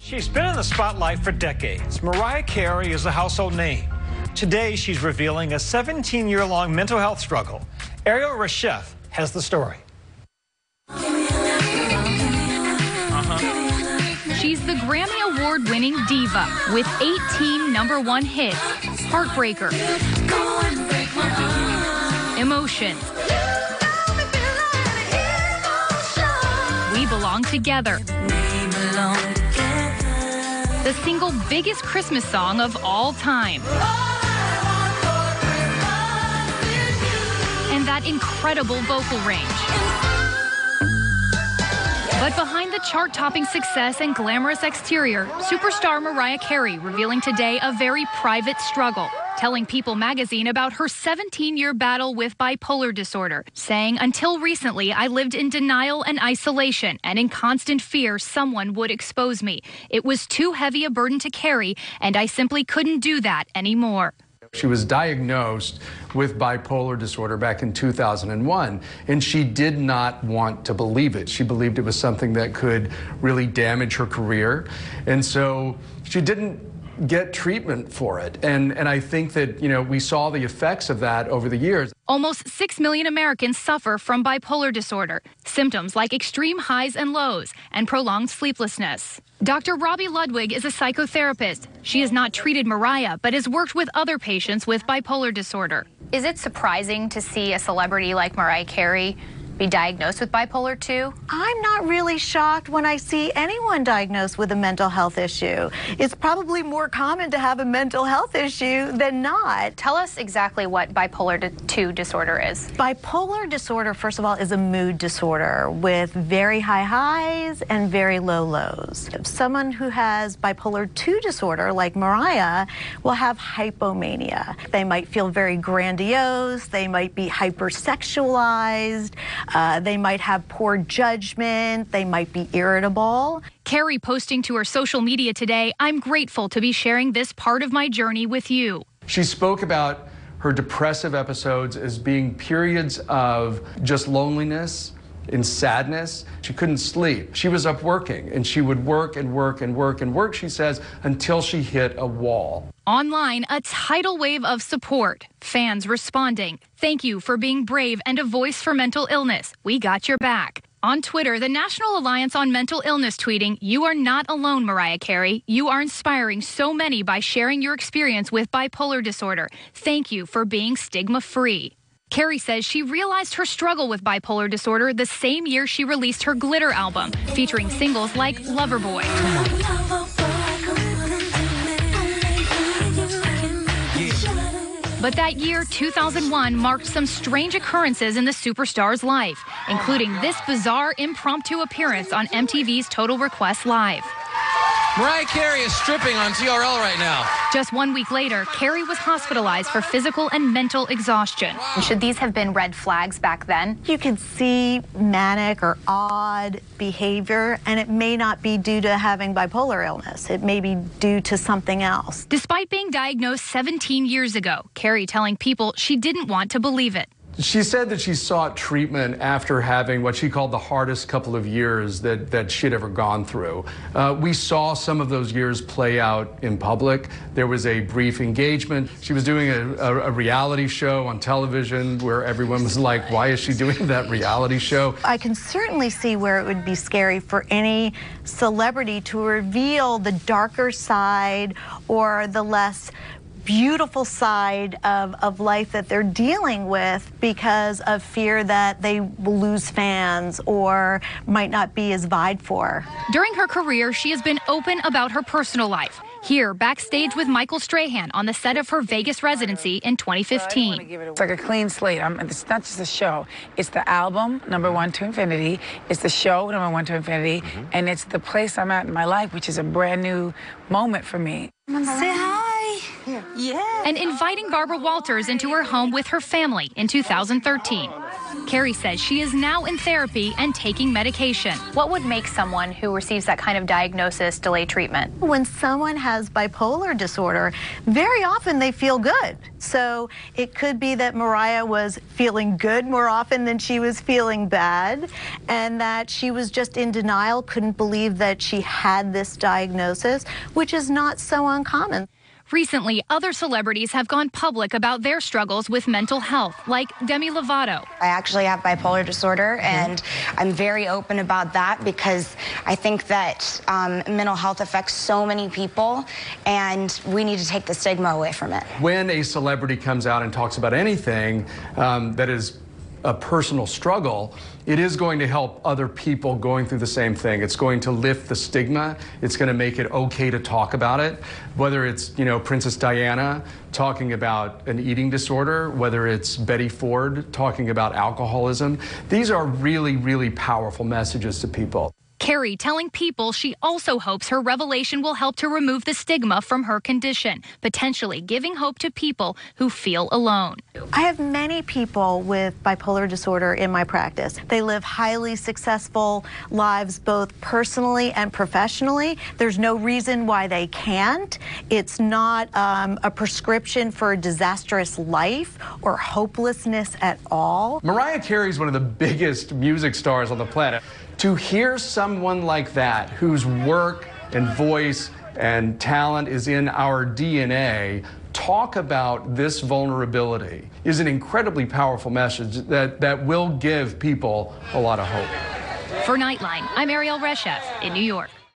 She's been in the spotlight for decades. Mariah Carey is a household name. Today, she's revealing a 17-year-long mental health struggle. Ariel Reshef has the story. She's the Grammy Award-winning diva with 18 #1 hits, Heartbreaker, Emotions, We Belong Together, the single biggest Christmas song of all time, and that incredible vocal range. But behind the chart-topping success and glamorous exterior, superstar Mariah Carey revealing today a very private struggle, telling People magazine about her 17-year battle with bipolar disorder, saying, "Until recently, I lived in denial and isolation and in constant fear someone would expose me. It was too heavy a burden to carry, and I simply couldn't do that anymore." She was diagnosed with bipolar disorder back in 2001, and she did not want to believe it. She believed it was something that could really damage her career, and so she didn't get treatment for it. And I think that, we saw the effects of that over the years. Almost 6 million Americans suffer from bipolar disorder. Symptoms like extreme highs and lows and prolonged sleeplessness. Dr. Robi Ludwig is a psychotherapist. She has not treated Mariah, but has worked with other patients with bipolar disorder. Is it surprising to see a celebrity like Mariah Carey be diagnosed with bipolar 2? I'm not really shocked when I see anyone diagnosed with a mental health issue. It's probably more common to have a mental health issue than not. Tell us exactly what bipolar 2 disorder is. Bipolar disorder, first of all, is a mood disorder with very high highs and very low lows. Someone who has bipolar 2 disorder, like Mariah, will have hypomania. They might feel very grandiose, they might be hypersexualized, they might have poor judgment, they might be irritable. Carey posting to her social media today, "I'm grateful to be sharing this part of my journey with you." She spoke about her depressive episodes as being periods of just loneliness and sadness. She couldn't sleep. She was up working, and she would work and work and work and work, she says, until she hit a wall. Online, a tidal wave of support. Fans responding, "Thank you for being brave and a voice for mental illness. We got your back." On Twitter, the National Alliance on Mental Illness tweeting, "You are not alone, Mariah Carey. You are inspiring so many by sharing your experience with bipolar disorder. Thank you for being stigma-free." Carey says she realized her struggle with bipolar disorder the same year she released her Glitter album, featuring singles like Loverboy. But that year, 2001, marked some strange occurrences in the superstar's life, including this bizarre impromptu appearance on MTV's Total Request Live. Mariah Carey is stripping on TRL right now. Just 1 week later, Carey was hospitalized for physical and mental exhaustion. Should these have been red flags back then? You can see manic or odd behavior, and it may not be due to having bipolar illness. It may be due to something else. Despite being diagnosed 17 years ago, Carey telling People she didn't want to believe it. She said that she sought treatment after having what she called the hardest couple of years that she'd ever gone through. We saw some of those years play out in public. There was a brief engagement. She was doing a reality show on television where everyone was like, why is she doing that reality show? I can certainly see where it would be scary for any celebrity to reveal the darker side or the less beautiful side of life that they're dealing with because of fear that they will lose fans or might not be as vied for. During her career, she has been open about her personal life. Here, backstage with Michael Strahan on the set of her Vegas residency in 2015. It's like a clean slate. It's not just a show. It's the album, #1 to Infinity. It's the show, #1 to Infinity. And it's the place I'm at in my life, which is a brand new moment for me. Say hi. and inviting Barbara Walters into her home with her family in 2013. Carey says she is now in therapy and taking medication. What would make someone who receives that kind of diagnosis delay treatment? When someone has bipolar disorder, very often they feel good. So it could be that Mariah was feeling good more often than she was feeling bad, and that she was just in denial, couldn't believe that she had this diagnosis, which is not so uncommon. Recently, other celebrities have gone public about their struggles with mental health, like Demi Lovato. I actually have bipolar disorder, and I'm very open about that because I think that mental health affects so many people, and we need to take the stigma away from it. When a celebrity comes out and talks about anything that is a personal struggle, it is going to help other people going through the same thing. It's going to lift the stigma. It's going to make it okay to talk about it. Whether it's, Princess Diana talking about an eating disorder, whether it's Betty Ford talking about alcoholism. These are really, really powerful messages to people. Carey telling People she also hopes her revelation will help to remove the stigma from her condition, potentially giving hope to people who feel alone. I have many people with bipolar disorder in my practice. They live highly successful lives, both personally and professionally. There's no reason why they can't. It's not a prescription for a disastrous life or hopelessness at all. Mariah Carey is one of the biggest music stars on the planet. To hear someone like that, whose work and voice and talent is in our DNA, talk about this vulnerability is an incredibly powerful message that will give people a lot of hope. For Nightline, I'm Ariel Reshef in New York.